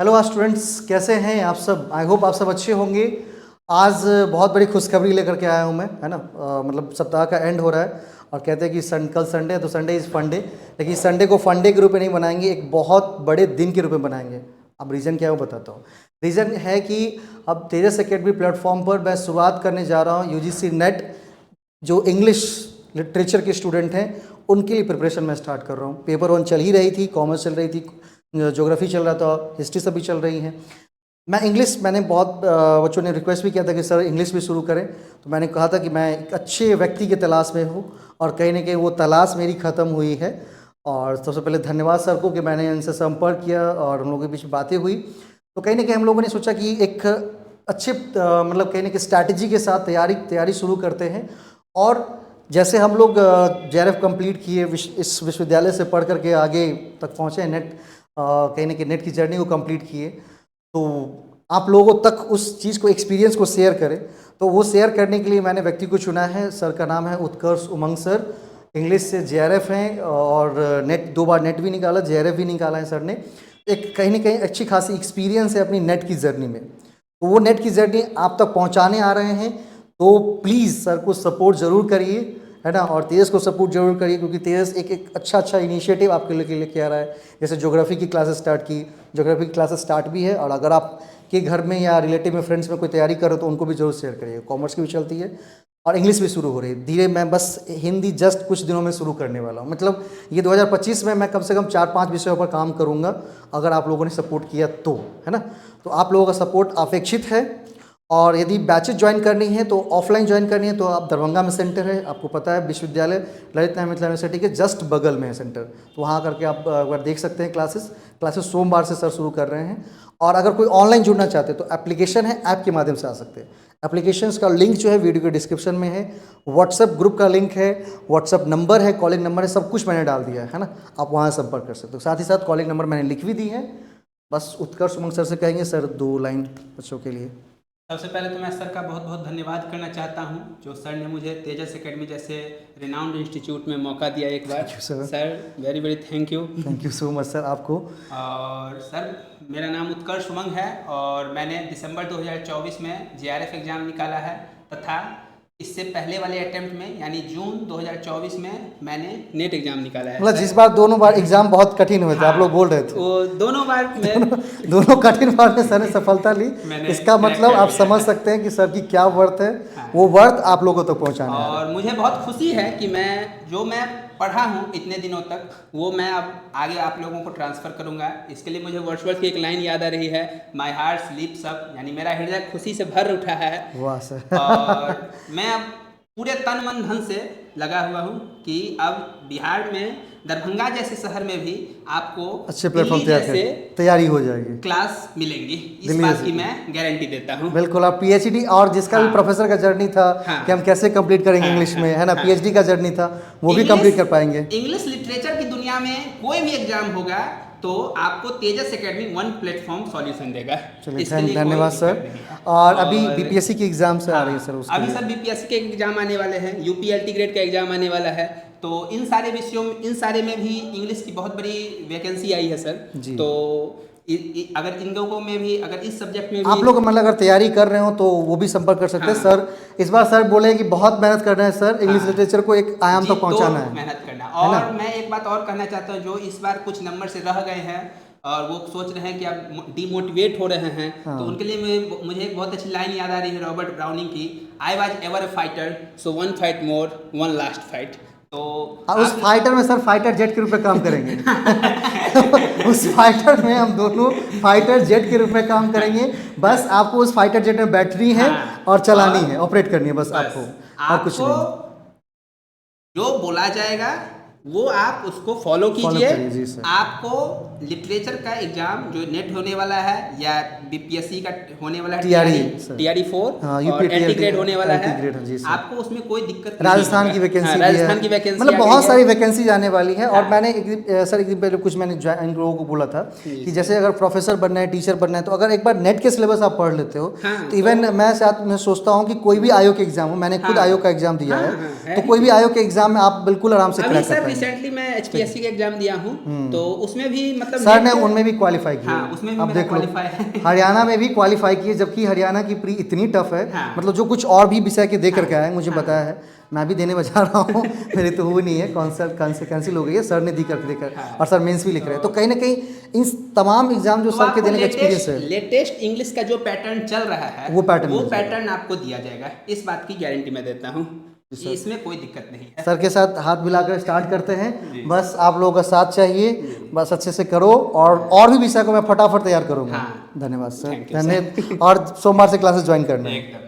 Hello students, कैसे हैं आप सब? आई होप आप सब अच्छे होंगे। आज बहुत बड़ी खुशखबरी लेकर के आया हूं मैं, है ना। मतलब सप्ताह का एंड हो रहा है और कहते हैं कि कल संडे है तो संडे इज़ फंडे, लेकिन संडे को फंडे के रूप में नहीं बनाएंगे, एक बहुत बड़े दिन के रूप में बनाएंगे। अब रीज़न क्या है वो बताता हूँ। रीज़न है कि अब तेजस एकेडमी प्लेटफॉर्म पर मैं शुरुआत करने जा रहा हूँ यूजीसी नेट। जो इंग्लिश लिटरेचर के स्टूडेंट हैं उनके लिए प्रिपरेशन मैं स्टार्ट कर रहा हूँ। पेपर वन चल ही रही थी, कॉमर्स चल रही थी, ज्योग्राफी चल रहा था, हिस्ट्री सब भी चल रही हैं। मैंने बहुत बच्चों ने रिक्वेस्ट भी किया था कि सर इंग्लिश भी शुरू करें, तो मैंने कहा था कि मैं एक अच्छे व्यक्ति की तलाश में हूँ और कहीं ना कहीं वो तलाश मेरी ख़त्म हुई है। और सबसे पहले धन्यवाद सर को कि मैंने इनसे संपर्क किया और हम लोगों के बीच बातें हुई, तो कहीं ना कहीं हम लोगों ने सोचा कि एक अच्छे मतलब कहीं ना कहीं स्ट्रैटेजी के साथ तैयारी शुरू करते हैं। और जैसे हम लोग जेआरएफ कंप्लीट किए, इस विश्वविद्यालय से पढ़ करके आगे तक पहुँचे, नेट कहीं ना कहीं नेट की जर्नी को कंप्लीट किए, तो आप लोगों तक उस चीज़ को, एक्सपीरियंस को शेयर करें। तो वो शेयर करने के लिए मैंने व्यक्ति को चुना है। सर का नाम है उत्कर्ष उमंग सर। इंग्लिश से जेआरएफ हैं और नेट 2 बार नेट भी निकाला, जेआरएफ भी निकाला है सर ने। एक कहीं ना कहीं अच्छी खासी एक्सपीरियंस है अपनी नेट की जर्नी में, तो वो नेट की जर्नी आप तक पहुंचाने आ रहे हैं। तो प्लीज़ सर को सपोर्ट ज़रूर करिए, है ना। और तेजस को सपोर्ट जरूर करिए, क्योंकि तेजस एक अच्छा इनिशिएटिव आपके लेके आ रहा है। जैसे ज्योग्राफी की क्लासेस स्टार्ट की, ज्योग्राफी की क्लासेस स्टार्ट भी है, और अगर आप के घर में या रिलेटिव में, फ्रेंड्स में कोई तैयारी कर रहे हो तो उनको भी जरूर शेयर करिए। कॉमर्स की भी चलती है और इंग्लिश भी शुरू हो रही है धीरे। मैं बस हिंदी जस्ट कुछ दिनों में शुरू करने वाला हूँ। मतलब ये 2025 में मैं कम से कम 4-5 विषयों पर काम करूँगा, अगर आप लोगों ने सपोर्ट किया तो, है ना। तो आप लोगों का सपोर्ट अपेक्षित है। और यदि बैचेज ज्वाइन करनी है तो ऑफलाइन ज्वाइन करनी है तो आप दरभंगा में सेंटर है, आपको पता है, विश्वविद्यालय ललित नारायण मिथिला यूनिवर्सिटी के जस्ट बगल में है सेंटर। तो वहाँ करके आप एक बार देख सकते हैं। क्लासेस सोमवार से सर शुरू कर रहे हैं। और अगर कोई ऑनलाइन जुड़ना चाहते हैं तो एप्लीकेशन है, ऐप के माध्यम से आ सकते हैं। एप्लीकेशंस का लिंक जो है वीडियो के डिस्क्रिप्शन में है। व्हाट्सएप ग्रुप का लिंक है, व्हाट्सएप नंबर है, कॉलिंग नंबर है, सब कुछ मैंने डाल दिया है ना। आप वहाँ संपर्क कर सकते हो। साथ ही साथ कॉलिंग नंबर मैंने लिख भी दी है। बस उत्कर्ष उमंग सर से कहेंगे सर 2 लाइन बच्चों के लिए। सबसे पहले तो मैं सर का बहुत बहुत धन्यवाद करना चाहता हूं, जो सर ने मुझे तेजस एकेडमी जैसे रिनाउंड इंस्टीट्यूट में मौका दिया एक बार। Thank you sir. Sir very very thank you. Thank you so much sir आपको। और सर मेरा नाम उत्कर्ष उमंग है और मैंने दिसंबर 2024 में जेआरएफ एग्ज़ाम निकाला है, तथा इससे पहले वाले अटेम्प्ट में यानी जून 2024 में मैंने नेट एग्ज़ाम निकाला है। मतलब जिस बार दोनों बार एग्जाम बहुत कठिन हुए थे, आप लोग बोल रहे थे, वो दोनों बार मैं दोनों कठिन बार में सर ने सफलता ली। मैंने इसका क्रैक मतलब कर आप लिया। समझ सकते हैं कि सर की क्या वर्थ है। हाँ। वो वर्थ आप लोगों तक पहुंचाने आ रहा और मुझे बहुत खुशी है कि मैं पढ़ा हूँ इतने दिनों तक, वो मैं अब आगे आप लोगों को ट्रांसफ़र करूँगा। इसके लिए मुझे वर्ड्सवर्थ की एक लाइन याद आ रही है, माई हार्ट स्लीप्स अप, यानी मेरा हृदय खुशी से भर उठा है। है। वाह सर। और मैं अब पूरे तन मन धन से लगा हुआ हूँ कि अब बिहार में दरभंगा जैसे शहर में भी आपको अच्छे प्लेटफॉर्म दिल्ली तैयार जैसे कर तैयारी हो जाएगी, क्लास मिलेंगी, इस दिल्ली बात जैसे। की मैं गारंटी देता हूँ। बिल्कुल। आप पीएचडी, और जिसका भी हाँ। प्रोफेसर का जर्नी था हाँ। कि हम कैसे कंप्लीट करेंगे हाँ, इंग्लिश हाँ, में, है ना, हाँ। पीएचडी का जर्नी था, वो भी कंप्लीट कर पाएंगे। इंग्लिश लिटरेचर की दुनिया में कोई भी एग्जाम होगा तो आपको तेजस एकेडमी वन प्लेटफॉर्म सॉल्यूशन देगा। चलिए इसके लिए धन्यवाद कोई सर। दिक्कत नहीं है। और अभी बीपीएससी की एग्जाम से आ रही है सर, हाँ, उसके अभी लिए। सर बीपीएससी के एग्जाम आने वाले हैं, यूपीएलटी ग्रेड का एग्जाम आने वाला है, तो इन सारे विषयों में, इन सारे में भी इंग्लिश की बहुत बड़ी वैकेंसी आई है सर। जी। तो अगर इन लोगों में भी, अगर इस सब्जेक्ट में भी आप लोग मतलब अगर तैयारी कर रहे हो तो वो भी संपर्क कर सकते हैं। हाँ। सर इस बार सर बोले कि बहुत मेहनत करना है सर, इंग्लिश हाँ। लिटरेचर को एक आयाम जी, तक पहुंचाना तो है। मेहनत करना। है ना? और मैं एक बात और कहना चाहता हूँ, जो इस बार कुछ नंबर से रह गए हैं और वो सोच रहे हैं कि अब डिमोटिवेट हो रहे हैं, हाँ। तो उनके लिए मुझे एक बहुत अच्छी लाइन याद आ रही है रॉबर्ट ब्राउनिंग की, I was ever a fighter so one fight more one last fight. तो उस फाइटर में सर फाइटर जेट के रूप में काम करेंगे। उस फाइटर में हम दोनों फाइटर जेट के रूप में काम करेंगे। बस आपको उस फाइटर जेट में बैटरी है हाँ, और चलानी है, ऑपरेट करनी है बस आपको, और कुछ आपको नहीं। जो बोला जाएगा वो आप उसको फॉलो फॉलो कीजिए। करिए जी सर। आपको लिटरेचर का एग्जाम जो नेट होने वाला है या बीपीएससी का होने वाला है, टीआरई सर। टीआरई 4 हाँ, और यूपी एंटी ग्रेड होने वाला एंटी है, ग्रेड, हाँ जी सर। आपको उसमें कोई दिक्कत नहीं राजस्थान होगा। की वैकेंसी हाँ, भी है, राजस्थान की वैकेंसी मतलब आ बहुत गई सारी है। वैकेंसी आने वाली है। और हाँ। मैंने सर एक दिन पहले कुछ मैंने इन लोगों को बोला था जी, कि जैसे अगर प्रोफेसर बनना है, टीचर बनना है, तो अगर एक बार नेट के सिलेबस आप पढ़ लेते हो हाँ, तो इवन मैं सोचता हूँ कि कोई भी आयोग के एग्जाम हो, मैंने खुद हाँ। आयोग का एग्जाम दिया हाँ, है, हाँ, है। तो कोई भी आयोग के एग्जाम में आप बिल्कुल आराम से अभी क्रैक कर सर पाएंगे। रिसेंटली मैं एचपीएससी का एग्जाम दिया हूँ, तो उसमें भी मतलब मतलब सर ने नेट- उनमें भी क्वालिफाई किया हाँ, उसमें भी अब मेरा देख लो qualify है। हरियाणा में भी क्वालिफाई किए, जबकि हरियाणा की प्री इतनी टफ है, हाँ। मतलब जो कुछ और भी विषय के दे करके हाँ, आए मुझे हाँ। बताया है, मैं भी देने जा रहा हूँ मेरी तो हुई नहीं है, कैंसिल हो गई है, सर ने दी करके देकर हाँ। और सर मेंस भी लिख रहे हैं, तो कहीं ना कहीं इन तमाम एग्जाम जो तो सर के आपको देने का एक्सपीरियंस है लेटेस्ट इंग्लिश का जो पैटर्न चल रहा है वो pattern मिल जाएगा। पैटर्न आपको दिया जाएगा, इस बात की गारंटी मैं देता हूँ कि इसमें कोई दिक्कत नहीं है। सर के साथ हाथ मिलाकर स्टार्ट करते हैं, जी। बस आप लोगों का साथ चाहिए, बस अच्छे से करो और भी विषय को मैं फटाफट तैयार करूंगा। हाँ। धन्यवाद सर, Thank you, sir। धन्यवाद, और सोमवार से क्लासेस ज्वाइन करना है। एकदम।